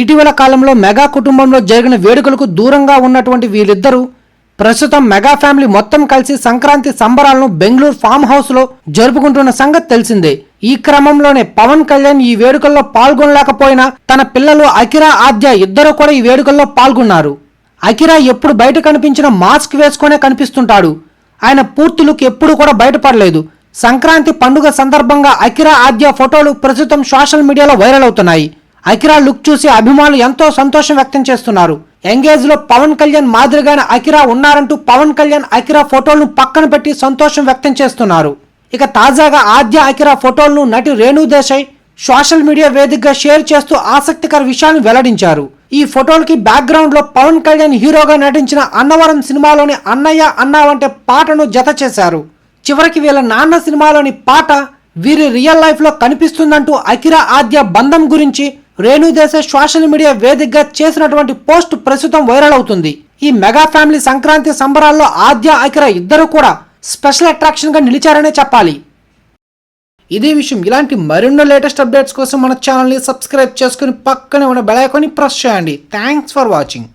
ఇటీవల కాలంలో మెగా కుటుంబంలో జరిగిన వేడుకలకు దూరంగా ఉన్నటువంటి వీళ్ళిద్దరూ ప్రస్తుతం మెగా ఫ్యామిలీ మొత్తం కలిసి సంక్రాంతి సంబరాలను బెంగళూరు ఫామ్ హౌస్ లో జరుపుకుంటున్న సంగతి తెలిసిందే. ఈ క్రమంలోనే పవన్ కళ్యాణ్ ఈ వేడుకల్లో పాల్గొనలేకపోయినా తన పిల్లలు అకిరా, ఆద్య ఇద్దరు కూడా ఈ వేడుకల్లో పాల్గొన్నారు. అకిరా ఎప్పుడు బయట కనిపించిన మాస్క్ వేసుకునే కనిపిస్తుంటాడు. ఆయన పూర్తి లుక్ ఎప్పుడు కూడా బయటపడలేదు. సంక్రాంతి పండుగ సందర్భంగా అకిరా, ఆద్య ఫోటోలు ప్రస్తుతం సోషల్ మీడియాలో వైరల్ అవుతున్నాయి. అకిరా లుక్ చూసి అభిమానులు ఎంతో సంతోషం వ్యక్తం చేస్తున్నారు. ఎంగేజ్ లో పవన్ కళ్యాణ్ మాదిరిగానే అకిరా ఉన్నారంటూ పవన్ కళ్యాణ్ అకిరా ఫోటోలను పక్కన పెట్టి సంతోషం వ్యక్తం చేస్తున్నారు. ఇక తాజాగా ఆద్య, అకిరా ఫోటోలను నటి రేణు దేశాయ్ సోషల్ మీడియా వేదికగా షేర్ చేస్తూ ఆసక్తికర విషయాన్ని వెల్లడించారు. ఈ ఫోటోలకి బ్యాక్గ్రౌండ్ లో పవన్ కళ్యాణ్ హీరోగా నటించిన అన్నవరం సినిమాలోని అన్నయ్య అన్నావంటే పాటను జత చేశారు. చివరికి వీళ్ళ నాన్న సినిమాలోని పాట వీరి రియల్ లైఫ్ లో కనిపిస్తుందంటూ అకిరా, ఆద్య బంధం గురించి రేణు దేశాయ్ సోషల్ మీడియా వేదికగా చేసినటువంటి పోస్ట్ ప్రస్తుతం వైరల్ అవుతుంది. ఈ మెగా ఫ్యామిలీ సంక్రాంతి సంబరాల్లో ఆద్య, అకిరా ఇద్దరు కూడా స్పెషల్ అట్రాక్షన్ గా నిలిచారనే చెప్పాలి. ఇదే విషయం ఇలాంటి మరెన్నో లేటెస్ట్ అప్డేట్స్ కోసం మన ఛానల్ ని సబ్స్క్రైబ్ చేసుకుని పక్కనే ఉన్న బెల్ ఐకాన్ ని ప్రెస్ చేయండి. Thanks for watching.